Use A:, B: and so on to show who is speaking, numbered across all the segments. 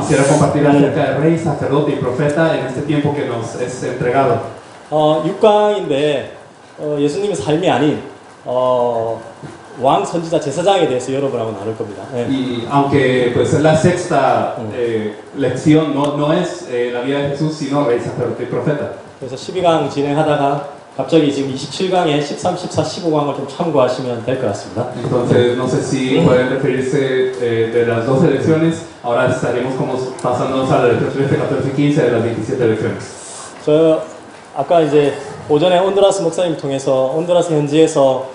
A: Quisiera compartir acerca de rey, sacerdote y profeta en este tiempo que nos es entregado.
B: 6강인데 예수님의 삶이 아닌 왕 선지자 제사장에 대해서 여러분하고 나눌 겁니다.
A: Y aunque pues es la sexta lección, no es la vida de Jesús, sino rey, sacerdote y profeta.
B: 그래서 12강 진행하다가 갑자기 지금 27강에 13, 14, 15강을 좀 참고하시면 될 것 같습니다.
A: Entonces, no sé si pueden referirse de las 12 lecciones. Ahora estaremos como pasándonos a la lección 13, 14 y 15 de las 27 lecciones.
B: 저 아까 이제 오전에 온두라스 목사님 통해서 온두라스 현지에서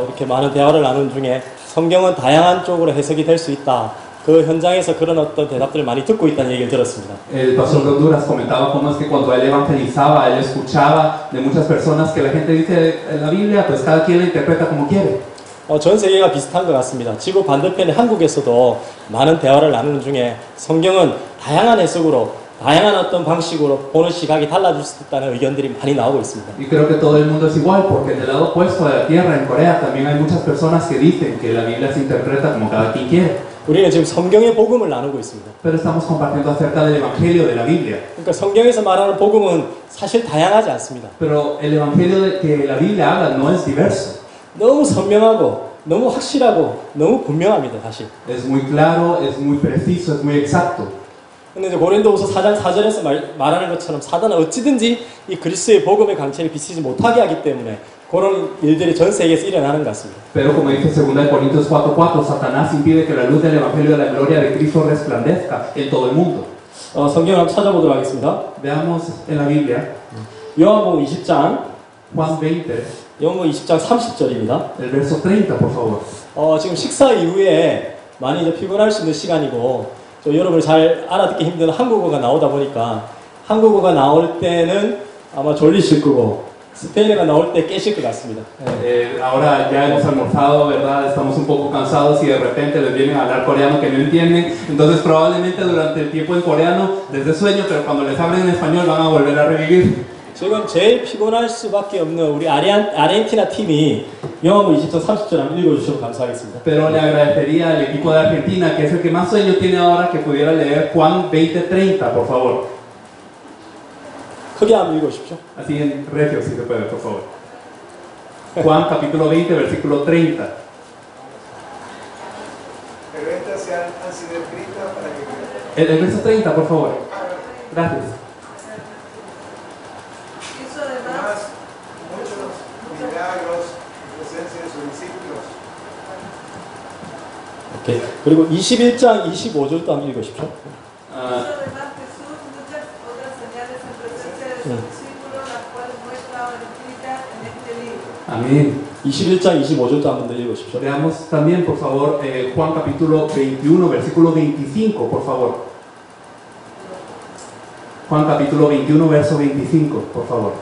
B: 이렇게 많은 대화를 나눈 중에 성경은 다양한 쪽으로 해석이 될 수 있다. 그 현장에서 그런 어떤 대답들을 많이 듣고 있다는 얘기를 들었습니다.
A: El pastor de Honduras comentaba cómo es que cuando él evangelizaba, él escuchaba de muchas personas que la gente dice en la Biblia, pues cada quien la interpreta como quiere.
B: 전 세계가 비슷한 것 같습니다. 지구 반대편의 한국에서도 많은 대화를 나누는 중에 성경은 다양한 해석으로 다양한 어떤 방식으로 보는 시각이 달라질 수 있다는 의견들이 많이 나오고 있습니다.
A: Y creo que todo el mundo es igual, porque en el lado opuesto de la tierra, en Corea, también hay muchas personas que dicen que la Biblia se interpreta como cada quien quiere.
B: 우리는 지금 성경의 복음을 나누고 있습니다.
A: Pero estamos compartiendo acerca del Evangelio de la Biblia.
B: 그러니까 성경에서 말하는 복음은 사실 다양하지 않습니다.
A: Pero el Evangelio de que la Biblia habla no es diverso.
B: 너무 선명하고 너무 확실하고 너무 분명합니다. 사실.
A: Es muy claro, es muy preciso, es muy exacto.
B: 근데 이제 고린도후서 4장 4절에서 말하는 것처럼 사단은 어찌든지 이 그리스도의 복음의 강체를 비치지 못하게 하기 때문에 그런 일들이 전 세계에서 일어나는 것 같습니다.
A: Pero como dice 2 Corintios 4:4, Satanás impide que la luz del Evangelio de la gloria de Cristo resplandezca en todo el mundo.
B: 성경을 한번 찾아보도록 하겠습니다.
A: Veamos en la Biblia,
B: 요한복음 20장,
A: Juan 20,
B: 요한복음 20장 30절입니다.
A: el verso 30, por favor.
B: 지금 식사 이후에 많이 이제 피곤할 수 있는 시간이고, 여러분이 잘 알아듣기 힘든 한국어가 나오다 보니까 한국어가 나올 때는 아마 졸리실 거고 스페인어가 나올 때 깨실 것 같습니다.
A: Ahora ya hemos almorzado, ¿verdad? Estamos un poco cansados y de repente les vienen a hablar coreano que no entienden. Entonces probablemente durante el tiempo en coreano les dé sueño, pero cuando les hablen en español van a volver a revivir.
B: 지금 제일 피곤할 수밖에 없는 우리 아르헨티나 팀이 요한복음 20장 30절 한번 읽어주시면 감사하겠습니다.
A: Pero le agradecería al equipo de Argentina, que es el que más sueño tiene ahora, que pudiera leer Juan 20:30, por favor.
B: 크게 한번 읽어주십시오.
A: Así en regio, si se puede, por favor. Juan capítulo 20, versículo 30.
C: Pero estas han sido escritas para que crean.
A: El verso 30, por favor. Gracias.
C: Además, muchos milagros en presencia de sus discípulos.
B: 오케이. 그리고 21장 25절도 한번 읽으십시오.
A: Amén.
B: 21장 25절도 한번 더 읽으십시오.
A: Leamos también, por favor, Juan capítulo 21, versículo 25, por favor. Juan capítulo 21, verso 25, por favor.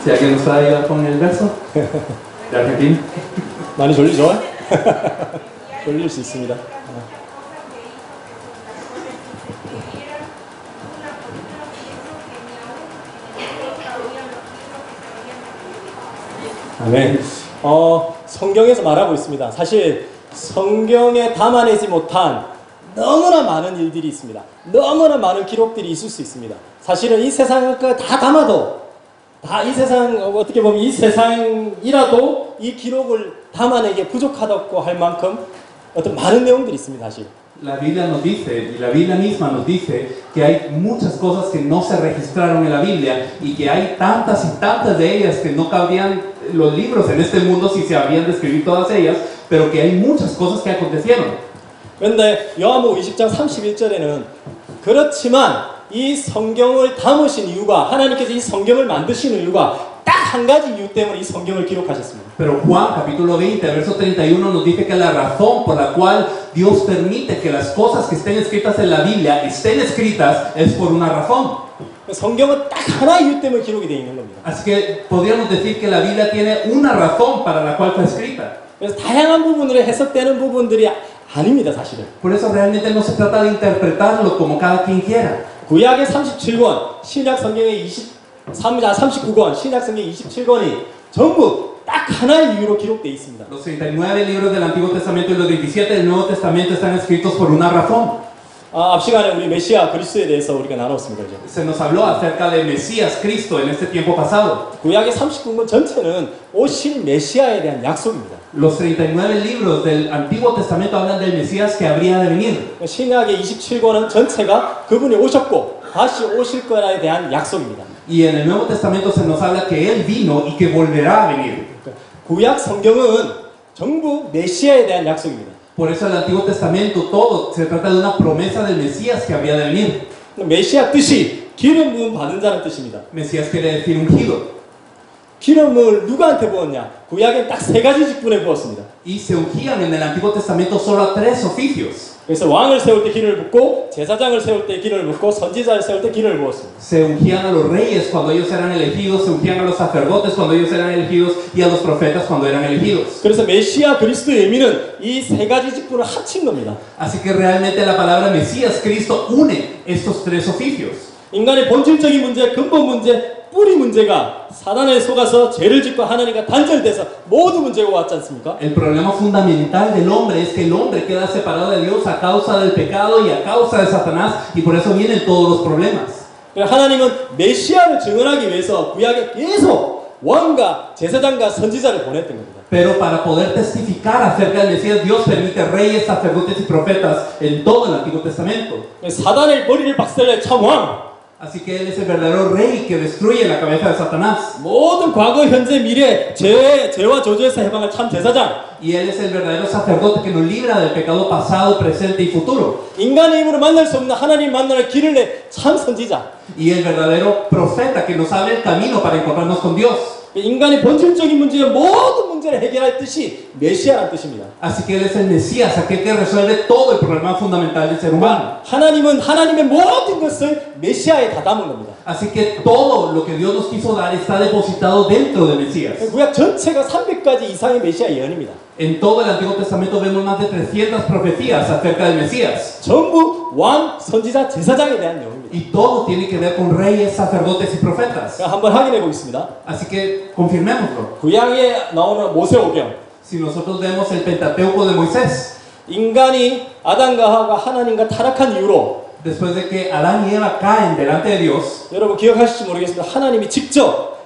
A: Si alguien nos puede ayudar con el verso de Argentina.
B: 많이 졸리죠? 졸릴 수 있습니다. 아멘. 성경에서 말하고 있습니다. 사실 성경에 담아내지 못한 너무나 많은 일들이 있습니다. 너무나 많은 기록들이 있을 수 있습니다. 사실은 이 세상을 다 담아도 이 세상 어떻게 보면 이 세상이라도 이 기록을 담아내기에 부족하다고 할 만큼 어떤 많은 내용들이 있습니다. 사실.
A: La Biblia nos dice, y la Biblia misma nos dice, que hay muchas cosas que no se registraron en la Biblia y que hay tantas y tantas de ellas que no cabrían los libros en este mundo si se habían de escribir todas ellas, pero que hay muchas cosas que acontecieron.
B: 그런데 요한복음 20장 31절에는 그렇지만 이 성경을 담으신 이유가 하나님께서 이 성경을 만드신 이유가 딱 한 가지 이유 때문에 이 성경을 기록하셨습니다.
A: Pero Juan capítulo 20 verso 31 nos dice que la razón por la cual Dios permite que las cosas que estén escritas en la Biblia estén escritas es por una razón.
B: 성경은 딱 하나 이유 때문에 기록이 되어 있는 겁니다.
A: Así que podríamos decir que la Biblia tiene una razón para la cual fue escrita.
B: 그래서 다양한 부분으로 해석되는 부분들이 아닙니다, 사실은.
A: Por eso realmente no se trata de interpretarlo como cada quien quiera.
B: 구약의 37권, 신약 성경의 39권, 신약 성경 27권이 전부 딱 하나의 이유로 기록되어 있습니다.
A: Los 39 libros del Antiguo Testamento y los 17 del Nuevo Testamento están escritos por una razón.
B: 앞 시간에 우리 메시아 그리스도에 대해서 우리가 나눴습니다. 그죠?
A: Se nos habló acerca de Mesías Cristo en este tiempo pasado.
B: 구약의 39권 전체는 오실 메시아에 대한 약속입니다.
A: Los 39 libros del Antiguo Testamento hablan del Mesías que habría de venir.
B: 신약의 27권은 전체가 그분이 오셨고 다시 오실 거라에 대한 약속입니다.
A: Y en el Nuevo Testamento se nos habla que Él vino y que volverá a venir.
B: 구약 성경은 전부 메시아에 대한 약속입니다.
A: Por eso el Antiguo Testamento todo se trata de una promesa del Mesías que habría de venir.
B: 메시아 뜻이 기름 부음 받은 자는 뜻입니다.
A: Mesías quiere decir ungido.
B: 기름을 누구한테 부었냐? 구약엔 딱 세 가지 직분에 부었습니다.
A: Y se ungían en el Antiguo Testamento solo a 3 oficios.
B: 그래서 왕을 세울 때 기름을 붓고 제사장을 세울 때 기름을 붓고 선지자를 세울 때 기름을 부었습니다.
A: Se ungían a los reyes cuando ellos eran elegidos, se ungían a los sacerdotes cuando ellos eran elegidos y a los profetas cuando eran elegidos.
B: 그래서 메시아 그리스도의 의미는 이 세 가지 직분을 합친 겁니다.
A: Así que realmente la palabra Mesías Cristo une estos 3 oficios.
B: 인간의 본질적인 문제, 근본 문제, 뿌리 문제가 사단에 속아서 죄를 짓고 하나님과 단절돼서 모든 문제가 왔지 않습니까?
A: El problema fundamental del hombre es que el hombre queda separado de Dios a causa del pecado y a causa de Satanás, y por eso vienen todos los problemas.
B: 하나님은 메시아를 증언하기 위해서 구약에 계속 왕과 제사장과 선지자를 보냈던 겁니다.
A: Pero para poder testificar acerca del Mesías, Dios permite reyes, sacerdotes y profetas en todo el Antiguo Testamento.
B: 사단의 머리를 박살낼 참 왕.
A: Así que Él es el verdadero rey que destruye la cabeza de Satanás.
B: 모든 과거, 현재, 미래, 죄와 저주에서 해방할 참 제사장.
A: Y Él es el verdadero sacerdote que nos libra del pecado pasado, presente y futuro.
B: 인간의 힘으로 만날 수 없는 하나님 만나는 길을 내 참 선지자.
A: Y el verdadero profeta que nos abre el camino para encontrarnos con Dios.
B: 인간의 본질적인 문제의 모든 문제를 해결할 뜻이 메시아라는 뜻입니다.
A: Así que Él es el Mesías, aquel que resuelve todo el problema fundamental del ser humano.
B: 하나님은 하나님의 모든 것을 메시아에 다 담은 겁니다.
A: Así que todo lo que Dios nos quiso dar está depositado dentro del Mesías.
B: 구약 전체가 300가지 이상의 메시아 예언입니다.
A: En todo el Antiguo Testamento vemos más de 300 profecías acerca del Mesías.
B: 전부 왕, 선지자, 제사장에 대한 내용입니다.
A: Y todo tiene que ver con reyes, sacerdotes y profetas.
B: 한번 확인해 보겠습니다.
A: Así que confirmémoslo.
B: 구약에 나오는 모세오경.
A: Si nosotros vemos el Pentateuco de Moisés,
B: 인간이 아담과 하와가 하나님과 타락한 이후로
A: después de que Adán y Eva caen delante de Dios,
B: 여러분 기억하실지 모르겠습니다. 하나님이 직접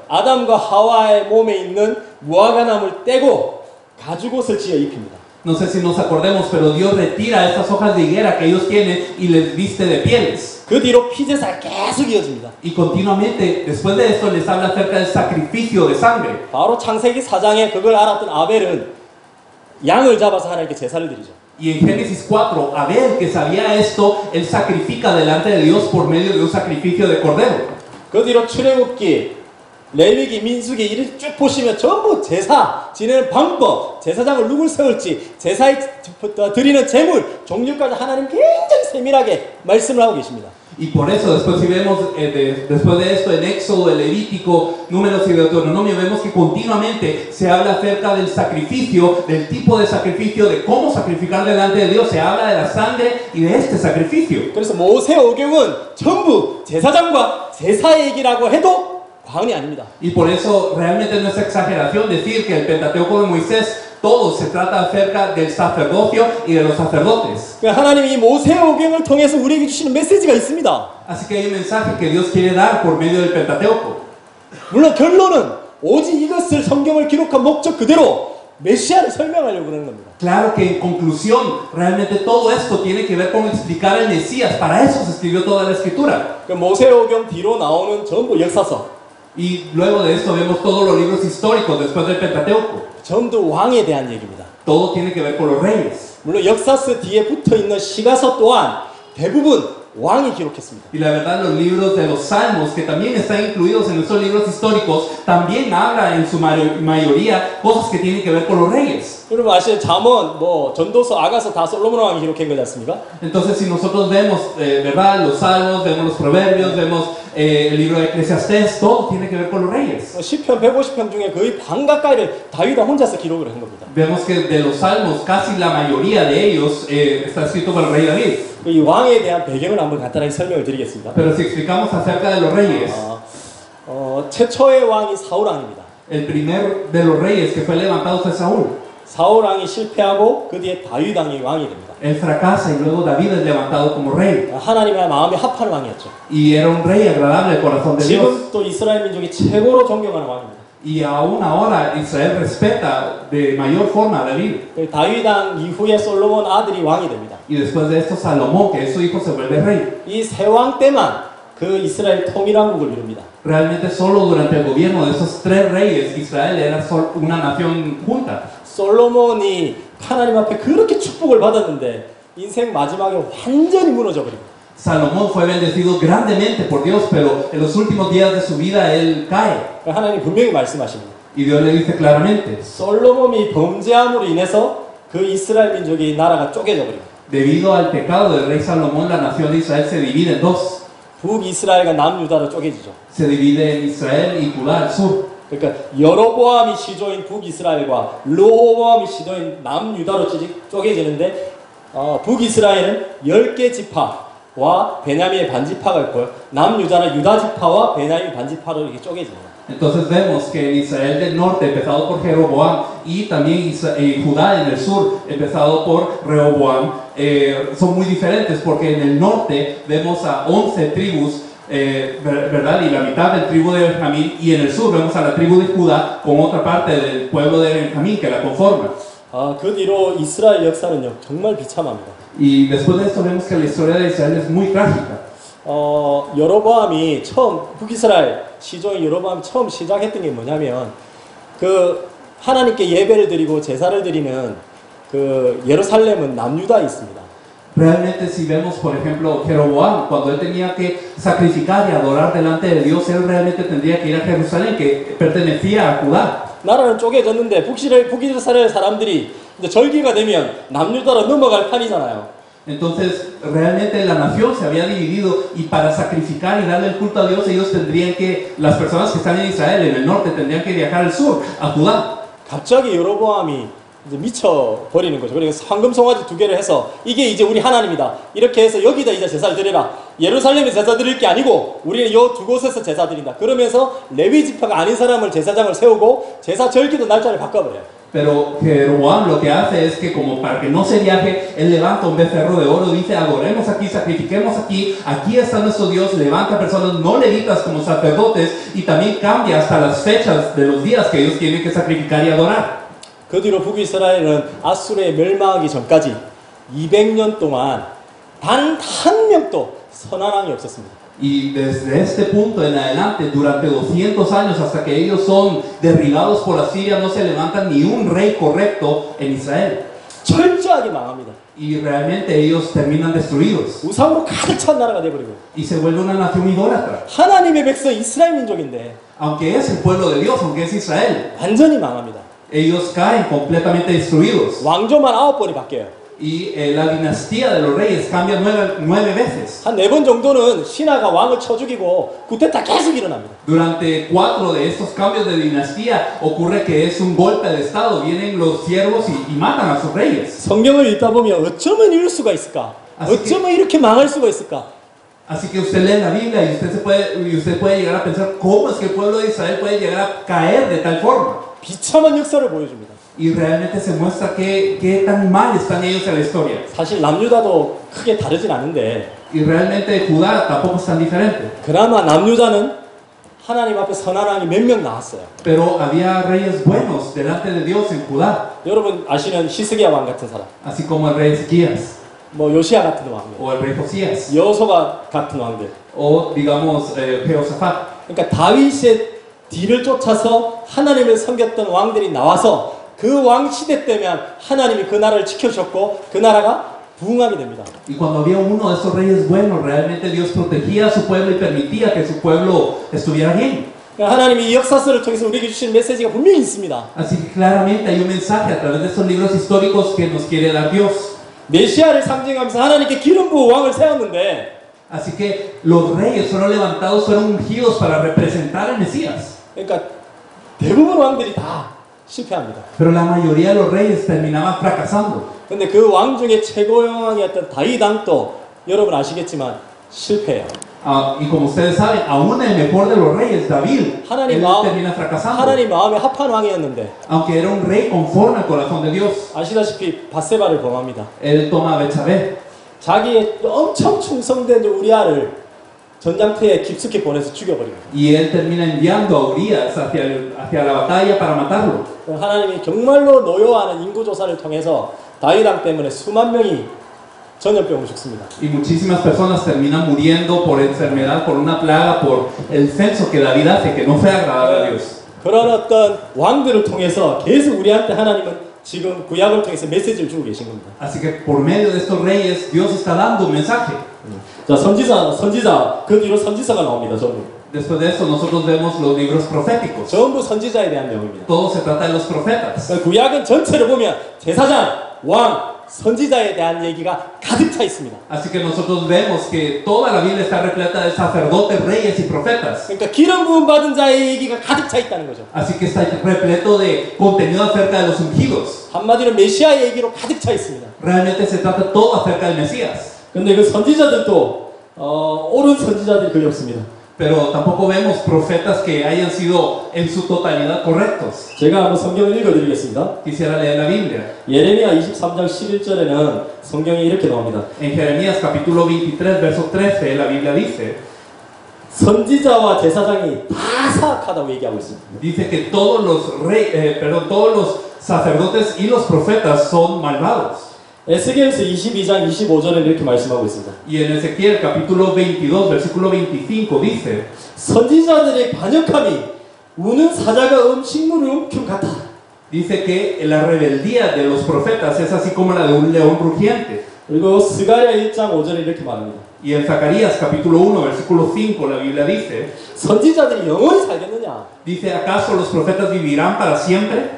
B: 아담과 하와의 몸에 있는 무화과나무를 떼고 가죽옷을 지어 입힙니다.
A: no sé si nos acordemos, pero Dios retira estas hojas de higuera que ellos tienen y les viste de pieles.
B: 그 뒤로 피제사가 계속 이어집니다.
A: Y continuamente, después de esto, les habla acerca del sacrificio de sangre.
B: 바로 창세기 4장에 그걸 알았던 아벨은 양을 잡아서 하나님께 제사를 드리죠.
A: Y en Génesis 4, Abel, que sabía esto, él sacrifica delante de Dios por medio de un sacrificio de cordero.
B: 그 뒤로 출애굽기, 레위기, 민수기 이를 쭉 보시면 전부 제사 지내는 방법, 제사장을 누굴 세울지, 제사에 드리는 제물, 종류까지 하나님 굉장히 세밀하게 말씀을 하고 계십니다.
A: Y por eso, después si vemos, después de esto en Éxodo, el Levítico, Números y Deuteronomio, vemos que continuamente se habla acerca del sacrificio, del tipo de sacrificio, de cómo sacrificar delante de Dios. Se habla de la sangre y de este sacrificio.
B: 그래서 모세오경은 전부 제사장과 제사 얘기라고 해도 과언이 아닙니다.
A: Y por eso realmente no es exageración decir que el Pentateuco de Moisés todo se trata acerca del sacerdocio y de los sacerdotes.
B: 하나님이 이 모세오경을 통해서 우리에게 주시는 메시지가 있습니다.
A: Así que hay un mensaje que Dios quiere dar por medio del Pentateuco.
B: 물론 결론은 오직 이것을 성경을 기록한 목적 그대로 메시아를 설명하려고 그러는 겁니다.
A: Claro que en conclusión, realmente todo esto tiene que ver con explicar al Mesías. Para eso se escribió toda la escritura.
B: 그 모세오경 뒤로 나오는 전부 역사서.
A: Y luego de esto vemos todos los libros históricos después del Pentateuco.
B: 전부 왕에 대한 얘기입니다.
A: Todo tiene que ver con los reyes.
B: 물론 역사서 뒤에 붙어 있는 시가서 또한 대부분 왕이 기록했습니다.
A: Y la verdad, los libros de los Salmos, que también están incluidos en estos libros históricos, también habla en su mayoría cosas que tienen que ver con los reyes.
B: 여러분 아시는 잠언, 전도서, 아가서 다 솔로몬 왕이 기록한 거지 않습니까?
A: Entonces, si nosotros vemos, ¿verdad? Los Salmos, vemos los Proverbios, vemos el libro de Eclesiastés, todo tiene que ver con los reyes.
B: 시편 150편 중에 거의 반 가까이를 다윗이 혼자서 기록을 한 겁니다.
A: Vemos que de los Salmos, casi la mayoría de ellos está escrito por el rey David.
B: 이 왕에 대한 배경을 한번 간단하게 설명을 드리겠습니다.
A: Pero si explicamos acerca de los reyes,
B: 최초의 왕이 사울 왕입니다.
A: el primer de los reyes que fue levantado fue Saúl.
B: 사울 왕이 실패하고 그 뒤에 다윗 왕이 왕이 됩니다.
A: Él fracasa y luego David es levantado como rey.
B: 하나님의 마음에 합한 왕이었죠.
A: Y era un rey agradable al corazón de Dios.
B: 지금 또 이스라엘 민족이 최고로 존경하는 왕입니다.
A: Y aún ahora Israel respeta de mayor forma a David.
B: 다윗 왕 이후에 솔로몬 아들이 왕이 됩니다.
A: Y después de esto Salomón, que es su hijo, se vuelve rey.
B: 이 세 왕 때만 그 이스라엘 통일왕국을 이룹니다.
A: Realmente solo durante el gobierno de esos tres reyes Israel era una nación junta.
B: 솔로몬이 하나님 앞에 그렇게 축복을 받았는데 인생 마지막에 완전히 무너져 버립니다.
A: Salomón fue bendecido grandemente por Dios, pero en los últimos días de su vida él cae.
B: 하나님 분명히 말씀하십니다.
A: Y Dios le dice claramente,
B: 솔로몬이 범죄함으로 인해서 그 이스라엘 민족이 나라가 쪼개져 버립니다.
A: debido al pecado del rey Salomón, la nación de Israel se divide en dos.
B: 북이스라엘과 남유다로 쪼개지죠.
A: Se divide en Israel y Judá al sur.
B: 그러니까 여로보암이 시조인 북이스라엘과 르호보암이 시조인 남유다로 쪼개지는데 북이스라엘은 10개 지파와 베냐민의 반지파가 있고요. 남유다는 유다 지파와 베냐민 반지파로 이렇게 쪼개집니다.
A: Entonces vemos que en Israel del norte, empezado por Jeroboam, y también Judá en el sur, empezado por Rehoboam, son muy diferentes porque en el norte vemos a 11 tribus, ¿verdad? Y la mitad del tribu de Benjamín, y en el sur vemos a la tribu de Judá con otra parte del pueblo de Benjamín que la conforma.
B: 그 뒤로 이스라엘 역사는요 정말 비참합니다.
A: Y después de esto vemos que la historia de Israel es muy trágica.
B: 여로보암이 처음 북이스라엘 시조인 여로보암이 처음 시작했던 게 뭐냐면 그 하나님께 예배를 드리고 제사를 드리는 그 예루살렘은 남유다에 있습니다.
A: Realmente si vemos por ejemplo Jeroboam, cuando él tenía que sacrificar y adorar delante de Dios, él realmente tendría que ir a Jerusalén, que pertenecía a Judá.
B: 나라는 쪼개졌는데 북이스라엘 사람들이 이제 절기가 되면 남유다로 넘어갈 판이잖아요.
A: Entonces, realmente la nación se había dividido y para sacrificar y darle el culto a Dios, ellos tendrían que, las personas que están en Israel, en el norte, tendrían que viajar al sur, a Judá.
B: 갑자기 여로보암이 이제 미쳐버리는 거죠. 그러니까 황금 송아지 2개를 해서 이게 이제 우리 하나님이다. 이렇게 해서 여기다 이제 제사를 드리라. 예루살렘에 제사 드릴 게 아니고 우리는 이 두 곳에서 제사 드린다. 그러면서 레위 지파가 아닌 사람을 제사장을 세우고 제사 절기도 날짜를 바꿔버려요.
A: Pero Jeroboam lo que hace es que como para que no se viaje, él levanta un becerro de oro, dice adoremos aquí, sacrifiquemos aquí, aquí está nuestro Dios, levanta personas no levitas como sacerdotes y también cambia hasta las fechas de los días que ellos tienen que sacrificar y adorar.
B: 그 뒤로 북이스라엘은 아수르에 멸망하기 전까지 200년 동안 단 한 명도 선한 왕이 없었습니다.
A: Y desde este punto en adelante, durante 200 años, hasta que ellos son derribados por Asiria, no se levanta ni un rey correcto en Israel.
B: 철저하게 망합니다.
A: Y realmente ellos terminan destruidos.
B: 우상으로 가득 찬 나라가 돼버리고.
A: Y se vuelve una nación idólatra.
B: 하나님의 백성 이스라엘 민족인데.
A: Aunque es el pueblo de Dios, aunque es Israel.
B: 완전히 망합니다.
A: Ellos caen completamente destruidos.
B: 왕조만 9번이 바뀌어요.
A: Y la dinastía de los reyes cambia 9 veces.
B: 한 4번 정도는 신하가 왕을 쳐 죽이고 구테타 계속 일어납니다.
A: Durante 4 de estos cambios de dinastía ocurre que es un golpe de estado. Vienen los siervos y matan a sus reyes.
B: 성경을 읽다 보면 어쩌면 이럴 수가 있을까? 어쩌면 이렇게 망할 수가 있을까?
A: Así que usted lee la Biblia y usted puede llegar a pensar cómo es que el pueblo de Israel puede llegar a caer de tal forma.
B: 비참한 역사를 보여줍니다.
A: Y realmente se muestra qué tan mal están ellos en la historia.
B: 사실 남유다도 크게 다르진 않은데.
A: Y realmente Judá tampoco es tan diferente.
B: 그나마 남유다는 하나님 앞에 선한 왕이 몇 명 나왔어요.
A: Pero había reyes buenos delante de Dios en Judá.
B: 여러분 아시는 히스기야 왕 같은 사람.
A: Así como el rey Ezequías.
B: 뭐 요시야 같은 왕들.
A: O el rey Josías.
B: 여호수아 같은 왕들.
A: O digamos Jehoshaphat.
B: 그러니까 다윗의 뒤를 쫓아서 하나님을 섬겼던 왕들이 나와서 그 왕 시대 때면 하나님이 그 나라를 지켜주셨고 그 나라가 부흥하게 됩니다.
A: Y cuando había uno de esos reyes buenos, realmente Dios protegía a su pueblo y permitía que su pueblo estuviera bien.
B: 하나님이 이 역사서를 통해서 우리에게 주신 메시지가 분명히 있습니다.
A: Así que claramente hay un mensaje a través de estos libros históricos que nos quiere dar Dios.
B: 메시아를 상징하면서 하나님께 기름 부어 왕을 세웠는데.
A: Así que los reyes fueron levantados, fueron ungidos para representar al Mesías.
B: 그러니까 대부분 왕들이 다 실패합니다.
A: Pero la mayoría de los reyes terminaban fracasando.
B: 근데 그 왕 중에 최고 왕이었던 다윗 왕도 여러분 아시겠지만 실패해요.
A: Y como ustedes saben, aún el mejor de los reyes, David, él termina fracasando.
B: 하나님 마음에 합한 왕이었는데
A: Aunque era un rey conforme al corazón de Dios,
B: 아시다시피 밧세바를 범합니다.
A: él toma a Betsabé.
B: 자기의 엄청 충성된 우리아를 전장터에 깊숙이 보내서 죽여버립니다.
A: Y él termina enviando a Urias hacia la batalla para matarlo.
B: 하나님이 정말로 노여워하는 인구조사를 통해서 다윗 왕 때문에 수만 명이 전염병으로 죽습니다.
A: Y muchísimas personas terminan muriendo por enfermedad, por una plaga, por el censo que David hace, que no fue agradable a Dios.
B: 그런 어떤 왕들을 통해서 계속 우리한테 하나님은 지금 구약을 통해서 메시지를 주고 계신 겁니다.
A: Así que por medio de estos reyes, Dios está dando un mensaje.
B: 자, 선지자, 그 뒤로 선지서가 나옵니다. 전부.
A: Después de esto, nosotros vemos los libros proféticos.
B: 전부 선지자에 대한 내용입니다.
A: Todo se trata de los profetas.
B: 구약은 전체를 보면 제사장, 왕, 선지자에 대한 얘기가 가득 차 있습니다.
A: Así que nosotros vemos que toda la Biblia está repleta de sacerdotes, reyes y profetas.
B: 그러니까 기름 부음 받은 자의 얘기가 가득 차 있다는 거죠.
A: Así que está repleto de contenido acerca de los ungidos.
B: 한마디로 메시아의 얘기로 가득 차 있습니다.
A: Realmente se trata todo acerca del Mesías.
B: 근데 그 선지자들도 옳은 선지자들이 거의 없습니다.
A: Pero tampoco vemos profetas que hayan sido en su totalidad correctos.
B: 제가 한번 성경을 읽어드리겠습니다.
A: Quisiera leer la Biblia.
B: 예레미야 23장 11절에는 성경이 이렇게 나옵니다.
A: En Jeremías capítulo 23, verso 13, la Biblia dice,
B: 선지자와 제사장이 다 사악하다고 얘기하고 있습니다.
A: dice que todos todos los sacerdotes y los profetas son malvados.
B: 에스겔서 22장 25절에 이렇게 말씀하고 있습니다.
A: Y en Ezequiel capítulo 22, versículo 25 dice,
B: 선지자들의 반역함이 우는 사자가 음식물을 움큼 같아.
A: dice que la rebeldía de los profetas es así como la de un león rugiente.
B: 그리고 스가랴 1장 5절에 이렇게 말합니다.
A: Y en Zacarías capítulo 1, versículo 5, la Biblia dice,
B: 선지자들이 영원히 살겠느냐?
A: dice, ¿acaso los profetas vivirán para siempre?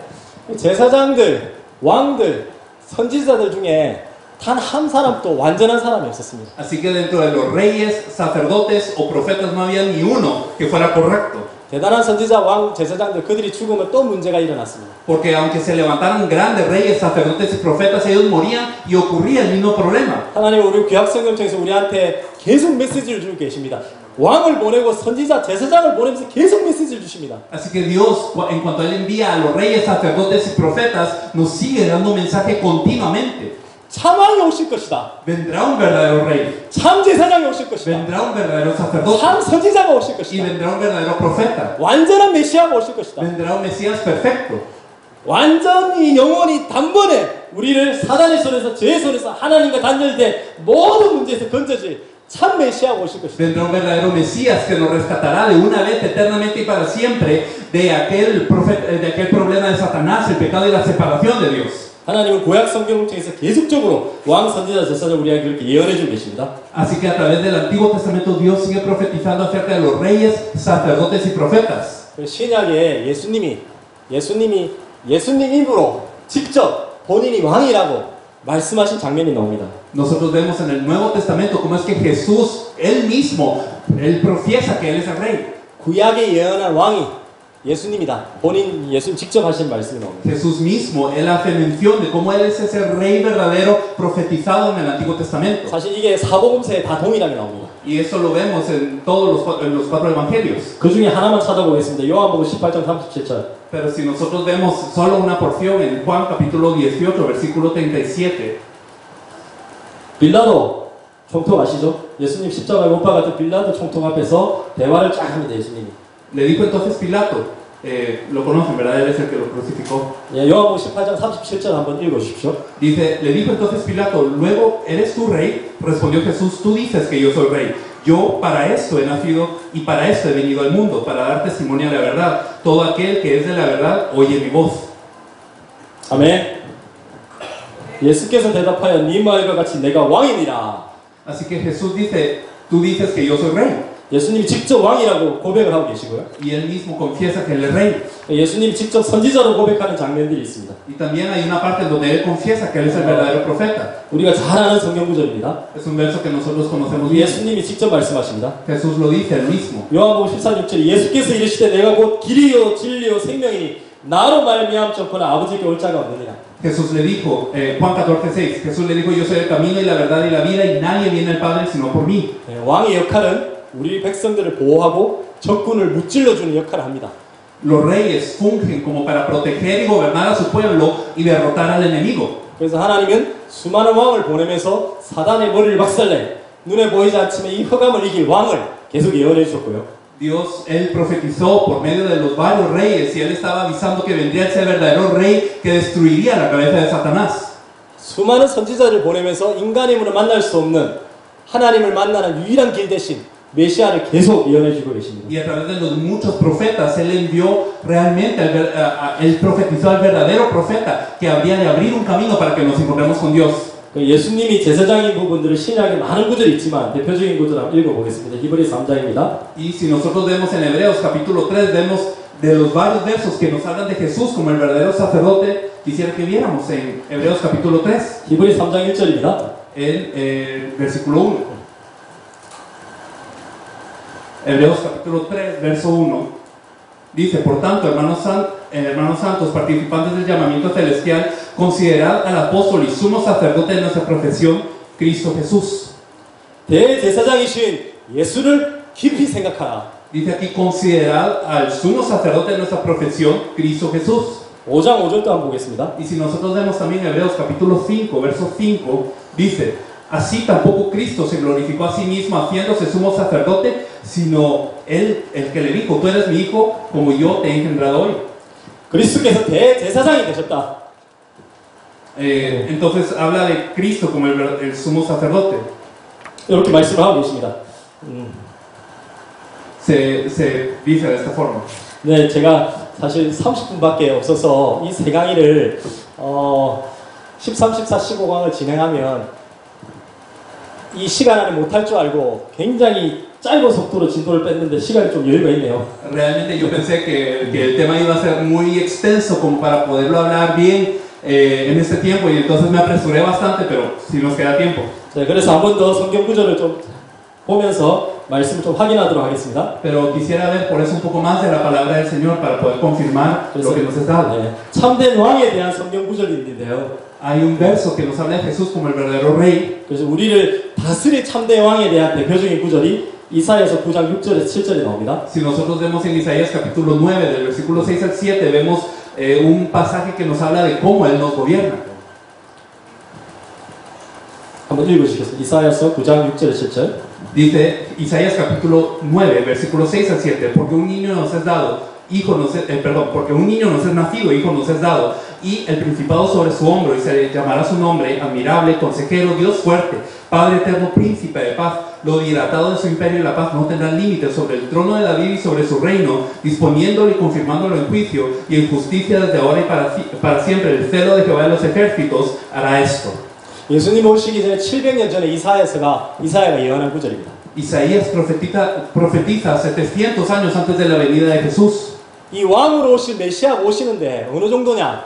B: 제사장들, 왕들, 선지자들 중에 단 한 사람도 완전한 사람이 없었습니다.
A: Así que dentro de los reyes, sacerdotes o profetas no había ni uno que fuera correcto.
B: 대단한 선지자, 왕, 제사장들 그들이 죽으면 또 문제가 일어났습니다.
A: Porque aunque se levantaran grandes reyes, sacerdotes y profetas, ellos morían y ocurría el mismo problema.
B: 하나님은 우리 구약 성경 통해서 우리한테 계속 메시지를 주고 계십니다. 왕을 보내고 선지자, 제사장을 보내면서 계속 메시지를 주십니다.
A: Así que Dios, en cuanto Él envía a los reyes, sacerdotes y profetas, nos sigue dando mensaje continuamente.
B: 참왕이 오실 것이다.
A: Vendrá un verdadero rey.
B: 참 제사장이 오실 것이다.
A: Vendrá un verdadero sacerdote.
B: 참 선지자가 오실
A: Y
B: 것이다.
A: vendrá un verdadero profeta.
B: 완전한 메시아가 오실 것이다.
A: Vendrá un Mesías perfecto.
B: 완전히 영원히 단번에 우리를 사단의 손에서 죄의 손에서 하나님과 단절된 모든 문제에서 건져질 참 메시아가 오실 것이다.
A: Vendrá un verdadero Mesías que nos rescatará de una vez, eternamente y para siempre de aquel problema de Satanás, el pecado y la separación de Dios.
B: 하나님은 구약 성경을 통해서 계속적으로 왕, 선지자, 제사장 우리에게 그렇게 예언해 주고 계십니다.
A: Así que a través del Antiguo Testamento Dios sigue profetizando acerca de los reyes, sacerdotes y profetas.
B: 신약에 예수님 입으로 직접 본인이 왕이라고 말씀하신 장면이 나옵니다.
A: Nosotros vemos en el Nuevo Testamento cómo es que Jesús, Él mismo, Él profiesa que Él es el rey.
B: 구약에 예언한 왕이 예수님이다. 예수님 직접 하신 말씀이 나옵니다.
A: Jesús mismo, Él hace mención de cómo Él es ese rey verdadero profetizado en el Antiguo Testamento.
B: 사실 이게 사복음서에 다 동일하게 나옵니다.
A: Y eso lo vemos en todos los cuatro evangelios.
B: 그 중에 하나만 찾아보겠습니다. 요한복음 18장 37절.
A: Pero si nosotros vemos solo una porción en Juan capítulo 18, versículo 37.
B: 빌라도 총통 아시죠? 예수님 십자가에 못 박았던 빌라도 총통 앞에서 대화를 쫙 합니다. 예수님이.
A: Le dijo entonces Pilato, lo conocen, ¿verdad? Él es el que lo crucificó.
B: 예, 요한복음 18장 37절 한번 읽어주십시오.
A: Dice, le dijo entonces Pilato, luego, ¿eres tú rey? Respondió Jesús, tú dices que yo soy rey. Yo para esto he nacido y para esto he venido al mundo, para dar testimonio de la verdad. Todo aquel que es de la verdad oye mi voz.
B: 아멘. 예수께서 대답하여 네 말과 같이 내가 왕이니라.
A: Así que Jesús dice, tú dices que yo soy rey.
B: 예수님이 직접 왕이라고 고백을 하고 계시고요.
A: Y él mismo confiesa que él es rey.
B: 예수님이 직접 선지자로 고백하는 장면들이 있습니다.
A: Y también hay una parte donde él confiesa que él es el verdadero profeta.
B: 우리가 잘 아는 성경 구절입니다.
A: Es un verso que nosotros conocemos bien.
B: 예수님이 직접 말씀하십니다.
A: Jesús lo dice él mismo.
B: 요한복음 14:6절에 예수께서 이르시되 내가 곧 길이요 진리요 생명이니 나로 말미암고는 아버지께 올 자가 없느니라.
A: Jesús le dijo, Juan 14:6, Jesús le dijo, yo soy el camino y la verdad y la vida y nadie viene al Padre sino por mí.
B: 왕의 역할은 우리 백성들을 보호하고 적군을 무찔러주는 역할을 합니다.
A: Los reyes fungen como para proteger y gobernar a su pueblo y derrotar al enemigo.
B: 그래서 하나님은 수많은 왕을 보내면서 사단의 머리를 박살내 눈에 보이지 않지만 이 흑암을 이길 왕을 계속 예언해 주셨고요.
A: Dios, Él profetizó por medio de los varios reyes y Él estaba avisando que vendría ese verdadero rey que destruiría la cabeza de Satanás.
B: 수많은 선지자를 보내면서 인간의 힘으로 만날 수 없는 하나님을 만나는 유일한 길 대신 메시아를 계속 예언해 주고 계십니다.
A: Y a través de los muchos profetas, Él envió realmente, Él profetizó al verdadero profeta que habría de abrir un camino para que nos encontremos con Dios.
B: 예수님이 제사장인 부분들을 신약에 많은 구절이 있지만 대표적인 구절 한번 읽어보겠습니다. 히브리서 3장입니다.
A: Y si nosotros vemos en Hebreos capítulo 3, vemos de los varios versos que nos hablan de Jesús como el verdadero sacerdote, quisiera que viéramos en Hebreos capítulo 3,
B: 히브리서 3장 1절입니다.
A: el versículo 1. Hebreos capítulo 3, verso 1, dice, por tanto, hermanos santos, participantes del llamamiento celestial, considerad al apóstol y sumo sacerdote de nuestra profesión, Cristo Jesús.
B: 대제사장이신 예수를 깊이 생각하라.
A: Dice aquí, considerad al sumo sacerdote de nuestra profesión, Cristo Jesús.
B: 5장 5절도 한번 보겠습니다.
A: Y si nosotros vemos también Hebreos capítulo 5, verso 5, dice, así tampoco Cristo se glorificó a sí mismo haciéndose sumo sacerdote, sino Él, el que le dijo, tú eres mi hijo, como yo te he engendrado hoy.
B: 그리스도께서 대제사장이 되셨다.
A: Entonces habla de Cristo como el sumo sacerdote.
B: 이렇게 말씀을 하고 계십니다.
A: Se dice de esta forma.
B: 네, 제가 사실 30분밖에 없어서 이 세 강의를 13, 14, 15강을 진행하면 이 시간 안에 못할 줄 알고 굉장히 짧은 속도로 진도를 뺐는데 시간이 좀 여유가 있네요.
A: Realmente yo pensé que el tema iba a ser muy extenso como para poderlo hablar bien en este tiempo y entonces me apresuré bastante, pero si nos queda tiempo.
B: 네, 그래서 한 번 더 성경 구절을 좀 보면서 말씀을 좀 확인하도록 하겠습니다.
A: Pero quisiera ver por eso un poco más de la palabra del Señor para poder confirmar lo que nos está dando.
B: 네, 참된 왕에 대한 성경 구절이 있는데요.
A: Hay un verso que nos habla de Jesús como el verdadero rey.
B: 그래서 우리를 다스릴 참된 왕에 대한 대표적인 구절이 이사야서 9장 6절에서 7절에 나옵니다.
A: Si nosotros vemos en Isaías capítulo 9 del versículo 6 al 7 vemos un pasaje que nos habla de cómo Él nos gobierna.
B: 한번 읽어주시겠습니다. 이사야서 9장 6절에 7절.
A: Dice Isaías capítulo 9 versículo 6 al 7, porque un niño nos es dado, porque un niño nos es nacido, hijo nos es dado, y el principado sobre su hombro, y se le llamará su nombre, admirable, consejero, Dios fuerte, Padre eterno, príncipe de paz. Lo dilatado de su imperio y la paz no tendrán límites sobre el trono de David y sobre su reino, disponiéndolo y confirmándolo en juicio y en justicia desde ahora y para siempre. El celo de Jehová de los ejércitos hará esto.
B: 예수님 오시기 전에 700년 전에 이사야가 예언한 구절입니다.
A: Isaías profetiza 700 años antes de la venida de Jesús.
B: 이 왕으로 오실 메시아가 오시는데 어느 정도냐?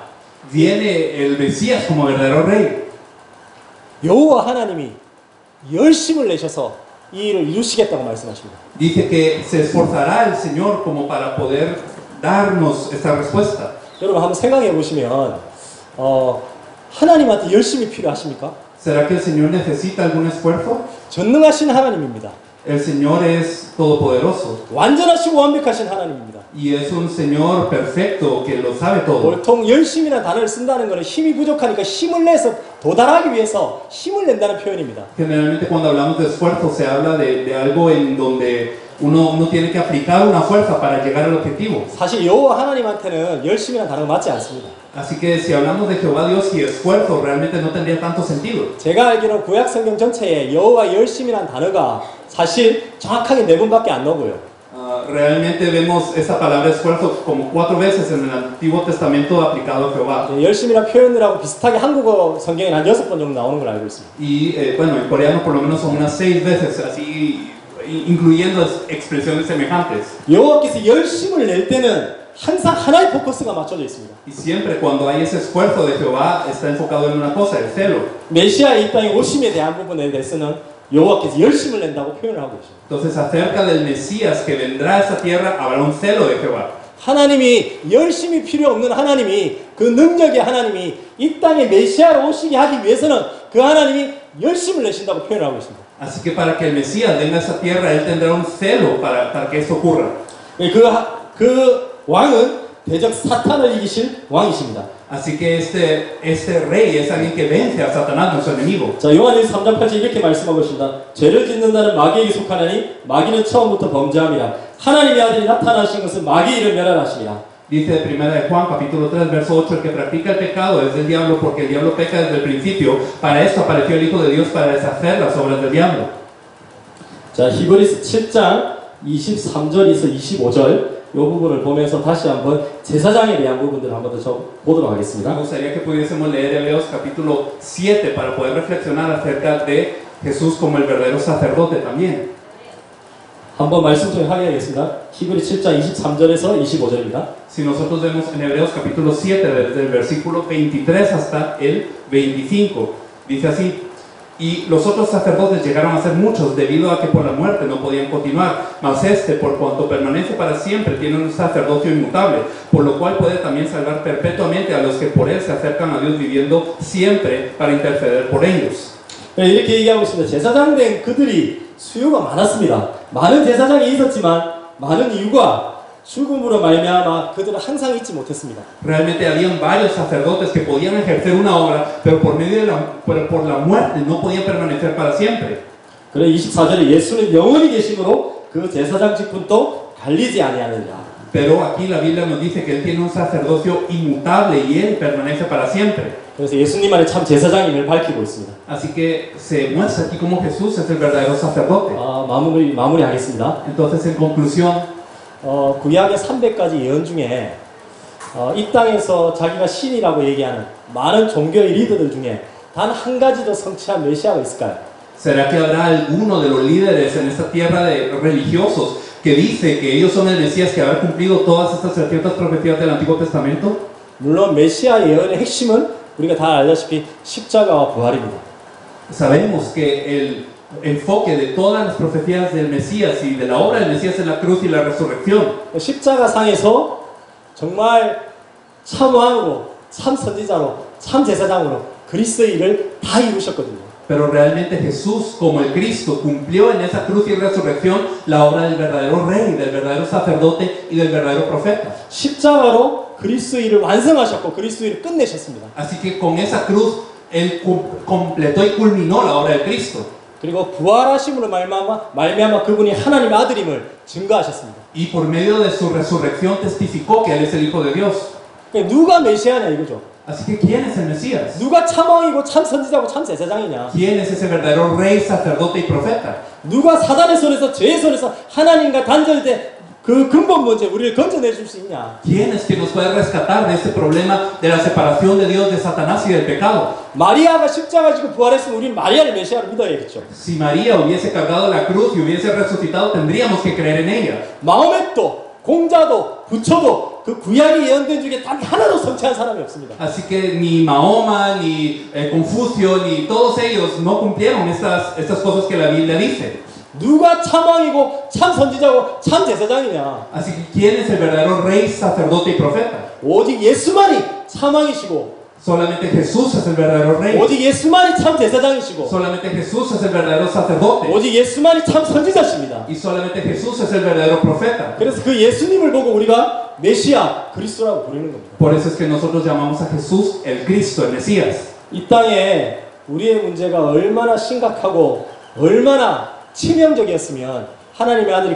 A: Viene el Mesías como verdadero rey.
B: 여호와 하나님이 열심을 내셔서 이 일을 이루시겠다고 말씀하십니다.
A: Dice que se esforzará el Señor como para poder darnos esta respuesta.
B: 여러분 한번 생각해 보시면 하나님한테 열심이 필요하십니까?
A: ¿Será que el Señor necesita algún esfuerzo?
B: 전능하신 하나님입니다.
A: El Señor es todopoderoso
B: 완전하시고 완벽하신 하나님입니다.
A: y es un Señor perfecto que lo sabe todo.
B: 보통 열심이라는 단어를 쓴다는 것은 힘이 부족하니까 힘을 내서 도달하기 위해서 힘을 낸다는 표현입니다.
A: Generalmente cuando hablamos de esfuerzo se habla de algo en donde uno tiene que aplicar una fuerza para llegar al objetivo.
B: 사실 여호와 하나님한테는 열심이라는 단어가 맞지 않습니다.
A: Así que si hablamos de Jehová Dios y esfuerzo realmente no tendría tanto sentido.
B: 제가 알기로는 구약 성경 전체에 여호와 열심이라는 단어가 사실 정확하게 4번밖에 안 나오고요.
A: Realmente vemos esa palabra esfuerzo como 4 veces en el Antiguo Testamento aplicado a Jehová.
B: 열심이라는 표현들하고 비슷하게 한국어 성경에 한 6번 정도 나오는 걸 알고 있습니다.
A: Y bueno, en coreano por lo menos son unas 6 veces, así incluyendo expresiones semejantes.
B: 여호와께서 열심을 낼 때는 항상 하나의 포커스가 맞춰져 있습니다.
A: Y siempre cuando hay ese esfuerzo de Jehová está enfocado en una cosa, el celo.
B: 메시아의 이 땅에 오심에 대한 부분에 대해서는 여호와께서 열심을 낸다고 표현을 하고 있습니다.
A: Entonces acerca del Mesías que vendrá a esta tierra habrá un celo de Jehová.
B: 하나님이 열심히 필요 없는 하나님이 그 능력의 하나님이 이 땅에 메시아로 오시게 하기 위해서는 그 하나님이 열심을 내신다고 표현하고 있습니다.
A: Así que para que el Mesías venga a esa tierra, Él tendrá un celo para que esto ocurra.
B: 그 왕은 대적 사탄을 이기실 왕이십니다.
A: Así que este rey es alguien que vence a Satanás, nuestro enemigo.
B: 자, 요한일서 3장 8절 이렇게 말씀하고 있습니다. 죄를 짓는 자는 마귀에게 속하나니 마귀는 처음부터 범죄함이라. 하나님의 아들이 나타나신 것은 마귀의 일을 멸하심이라.
A: Dice de primera de Juan, capítulo 3, verso 8, el que practica el pecado es del diablo, porque el diablo peca desde el principio. Para esto apareció el Hijo de Dios, para deshacer las obras del diablo.
B: 자, 히브리서 7장 23절에서 25절 이 부분을 보면서 다시 한번 제사장에 대한 부분들을 한번 더 보도록
A: Me
B: 하겠습니다.
A: gustaría que pudiésemos leer Hebreos capítulo 7 para poder reflexionar acerca de Jesús como el verdadero sacerdote también.
B: 한번 말씀 좀 하겠습니다. 히브리 7장 23절에서 25절입니다.
A: Si nosotros vemos en Hebreos capítulo 7, desde el versículo 23 hasta el 25, dice así: y los otros sacerdotes llegaron a ser muchos, debido a que por la muerte no podían continuar, mas este, por cuanto permanece para siempre, tiene un sacerdocio inmutable, por lo cual puede también salvar perpetuamente a los que por él se acercan a Dios, viviendo siempre para interceder por ellos.
B: 이렇게 얘기하고 있습니다. 제사장 된 그들이 수요가 많았습니다. 많은 제사장이 있었지만 많은 이유가 죽음으로 말미암아 그들은 항상 잊지 못했습니다.
A: Realmente habían varios sacerdotes que podían ejercer una obra, pero por la muerte no podían permanecer para siempre.
B: 그래 24절에 예수는 영원히 계심으로 그 제사장 직분도 갈리지 아니하느니라.
A: Pero aquí la Biblia nos dice que él tiene un sacerdocio inmutable y él permanece para siempre.
B: 그래서 예수님 안에 참 제사장임을 밝히고 있습니다.
A: Así que se muestra aquí como Jesús es el verdadero sacerdote.
B: 마무리하겠습니다.
A: Entonces, en conclusión,
B: 구약의 300가지 예언 중에 이 땅에서 자기가 신이라고 얘기하는 많은 종교의 리더들 중에 단 한 가지도 성취한 메시아가 있을까요?
A: ¿será que habrá alguno de los líderes en esta tierra de religiosos que dice que ellos son el Mesías, que habrá cumplido todas estas ciertas profecías del Antiguo Testamento?
B: 물론 메시아 예언의 핵심은 우리가 다 알다시피 십자가와 부활입니다.
A: Sabemos que el enfoque de todas las profecías del Mesías y de la obra del Mesías es la cruz y la resurrección.
B: 십자가상에서 정말 참 왕으로, 참 선지자로, 참 제사장으로 그리스도의 일을 다 이루셨거든요.
A: Pero realmente Jesús, como el Cristo, cumplió en esa cruz y resurrección la obra del verdadero rey, del verdadero sacerdote y del verdadero profeta.
B: 십자가로 그리스도의 일을 완성하셨고 그리스도의 일을 끝내셨습니다.
A: Así que con esa cruz él completó y culminó la obra del Cristo.
B: 그리고 부활하심으로 말미암아 그분이 하나님의 아들임을 증거하셨습니다.
A: Y por medio de su resurrección testificó que él es el Hijo de Dios.
B: 그러니까 누가 메시아냐 이거죠.
A: Así que ¿quién es el Mesías?
B: 누가 참 왕이고 참 선지자고 참 제사장이냐?
A: ¿Quién es ese verdadero rey, sacerdote y profeta?
B: 누가 사단의 손에서 죄의 손에서 하나님과 단절된 그 근본 문제 우리를 건져내줄 수 있냐?
A: ¿Quién es quien nos puede rescatar de este problema de la separación de Dios de Satanás y del pecado?
B: 마리아가 십자가 지고 부활했으면 우리는 마리아를 메시아로 믿어야겠죠.
A: Si María hubiese cargado la cruz y hubiese resucitado, tendríamos que creer en ella.
B: 마호멧도 공자도 부처도 그 구약이 예언된 중에 단 하나도 성취한 사람이 없습니다.
A: Así que ni Mahoma, ni Confucio, ni todos ellos no cumplieron estas cosas que la Biblia dice.
B: 누가 참 왕이고 참 선지자고 참 제사장이냐?
A: Así que ¿quién es el verdadero rey, sacerdote y profeta?
B: 오직 예수만이 참 왕이시고
A: Solamente Jesús es el verdadero rey.
B: 오직 예수만이 참 제사장이시고
A: Solamente Jesús es el verdadero sacerdote.
B: 오직 예수만이 참 선지자십니다.
A: Y solamente Jesús es el verdadero profeta.
B: 그래서 그 예수님을 보고 우리가 메시아 그리스도라고 부르는 겁니다.
A: Por eso es que nosotros llamamos a Jesús el Cristo, el Mesías.
B: 이 땅에 우리의 문제가 얼마나 심각하고 얼마나 치명적이었으면 하나님의 아들이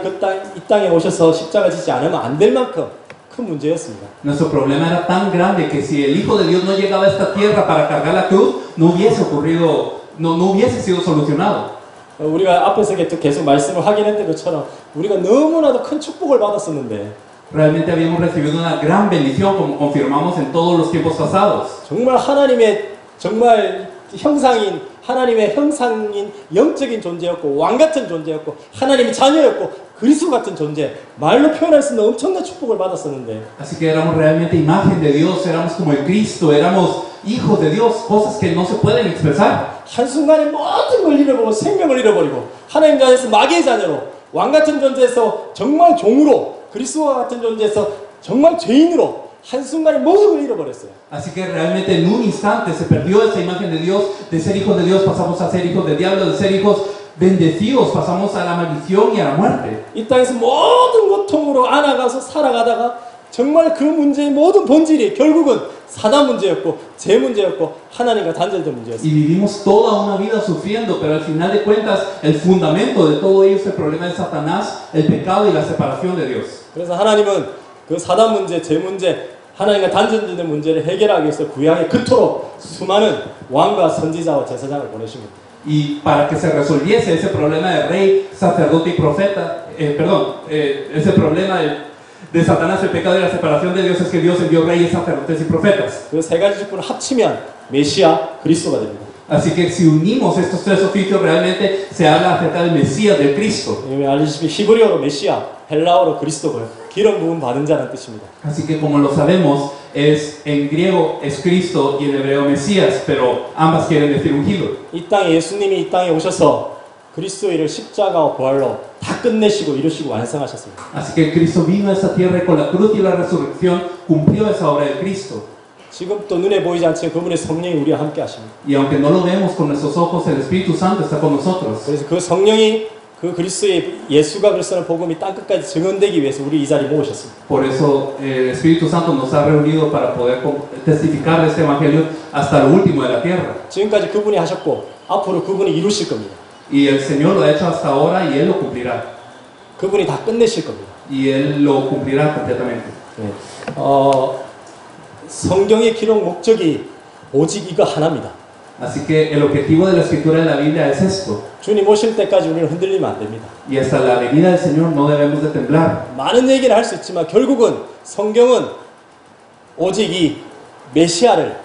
B: 이 땅에 오셔서 십자가 지지 않으면 안 될 만큼 큰 문제였습니다.
A: Nuestro problema era tan grande que si el Hijo de Dios no llegaba a esta tierra para cargar la cruz, no hubiese ocurrido, no hubiese sido solucionado.
B: 우리가 앞에서 계속 말씀을 하긴 했던 것처럼 우리가 너무나도 큰 축복을 받았었는데
A: Realmente habíamos recibido una gran bendición, como confirmamos en todos los tiempos pasados.
B: 정말 하나님의 하나님의 형상인 영적인 존재였고 왕 같은 존재였고 하나님의 자녀였고 그리스도 같은 존재 말로 표현할 수 있는 엄청난 축복을 받았었는데
A: Así que éramos realmente imagen de Dios, éramos como el Cristo, éramos hijos de Dios, cosas que no se pueden expresar.
B: 한순간에 모든 걸 잃어버리고 생명을 잃어버리고 하나님 자녀에서 마귀의 자녀로 왕 같은 존재에서 정말 종으로 그리스도와 같은 존재에서 정말 죄인으로 한순간에 모든 걸 잃어버렸어요.
A: Así que realmente en un instante se perdió esa imagen de Dios, de ser hijos de Dios pasamos a ser hijos del diablo, de ser hijos bendecidos pasamos a la maldición y a la muerte.
B: 이 땅에서 모든 고통으로 안아가서 살아가다가 정말 그 문제의 모든 본질이 결국은 사단 문제였고 죄 문제였고 하나님과 단절된 문제였어요.
A: Y vivimos toda una vida sufriendo, pero al final de cuentas el fundamento de todo ello es el problema de Satanás, el pecado y la separación de Dios.
B: 그래서 하나님은 그 사단 문제, 죄 문제, 하나님과 단절된 문제를 해결하기 위해서 구약에 그토록 수많은 왕과 선지자와 제사장을 보내신 겁니다.
A: Y para que se resolviese ese problema de rey, sacerdote y profeta, ese problema de Satanás, el pecado y la separación de Dios, es que Dios envió reyes, sacerdotes y profetas.
B: 그 세 가지 직분을 합치면 메시아 그리스도가 됩니다.
A: Así que si unimos estos tres oficios, realmente se habla acerca del Mesías, del Cristo.
B: 알다시피 히브리어로 메시아, 헬라어로 그리스도고요. 기름 부음 받은 자라는 뜻입니다.
A: Así que como lo sabemos, en griego es Cristo y en hebreo Mesías, pero ambas quieren decir ungido.
B: 이 땅에 예수님이 이 땅에 오셔서 그리스도의 일을 십자가와 부활로 다 끝내시고 이루시고 완성하셨습니다.
A: Así que Cristo vino a esta tierra y con la cruz y la resurrección cumplió esa obra de Cristo.
B: 지금 또 눈에 보이지 않지만 그분의 성령이 우리와 함께 하십니다.
A: Y aunque no lo vemos con nuestros ojos, el Espíritu Santo está con nosotros.
B: 그래서 그 성령이 그 그리스도의 예수가 그리스도의 복음이 땅 끝까지 증언되기 위해서 우리 이 자리에 모으셨습니다.
A: Por eso el Espíritu Santo nos ha reunido para poder testificar de este Evangelio hasta lo último de la tierra.
B: 지금까지 그분이 하셨고 앞으로 그분이 이루실 겁니다.
A: Y el Señor lo ha hecho hasta ahora y Él lo cumplirá.
B: 그분이 다 끝내실 겁니다.
A: Y Él lo cumplirá completamente.
B: 네. 성경의 기록 목적이 오직 이거 하나입니다.
A: Así que el objetivo de la escritura de la Biblia es esto.
B: 주님 오실 때까지 우리는 흔들리면 안 됩니다.
A: Y hasta la venida del Señor no debemos de temblar.
B: 많은 얘기를 할 수 있지만 결국은 성경은 오직 이 메시아를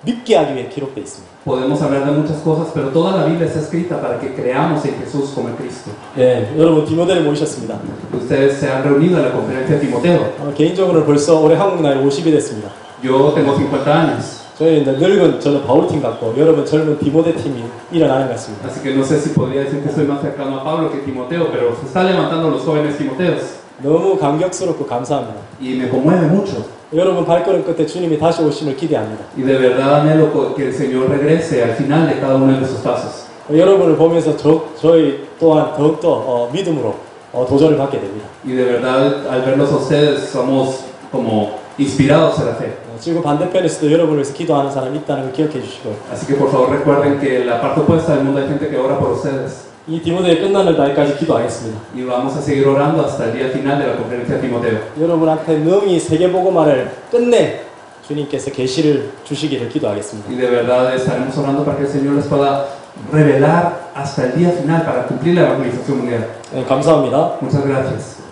B: 믿게 하기 위해 기록되어 있습니다.
A: Podemos hablar de muchas cosas, pero toda la Biblia está escrita para que creamos en Jesús como el Cristo.
B: 예, 여러분 디모데를 모셨습니다.
A: Ustedes se han reunido en la conferencia de Timoteo.
B: 개인적으로 벌써 올해 한국 나이 50이 됐습니다.
A: Yo tengo 50 años.
B: 저희 이제 늙은 저는 바울 팀 같고 여러분 젊은 디모데 팀이 일어나는 것 같습니다.
A: Así que no sé si podría decir que estoy más cercano a Pablo que Timoteo, pero se están levantando los jóvenes Timoteos.
B: 너무 감격스럽고 감사합니다.
A: Y me conmueve mucho.
B: 여러분 발걸음 끝에 주님이 다시 오심을 기대합니다.
A: Y de verdad anhelo que el Señor regrese al final de cada uno de sus pasos.
B: 여러분을 보면서 저희 또한 더욱더 믿음으로 도전을 받게 됩니다.
A: Y de verdad al verlos a ustedes somos como inspirados a la fe.
B: 지금 반대편에서도 여러분을 위해서 기도하는 사람이 있다는 걸 기억해 주시고
A: Así que por favor recuerden que en la parte opuesta del mundo hay gente que ora por ustedes.
B: 이 디모데의 끝나는 날까지 기도하겠습니다.
A: Y vamos a seguir orando hasta el día final de la conferencia de Timoteo.
B: 여러분한테 능히 세계복음화를 끝내 주님께서 계시를 주시기를 기도하겠습니다.
A: Y de verdad estaremos orando para que el Señor les pueda revelar hasta el día final para cumplir la evangelización mundial.
B: 네, 감사합니다.
A: Muchas gracias.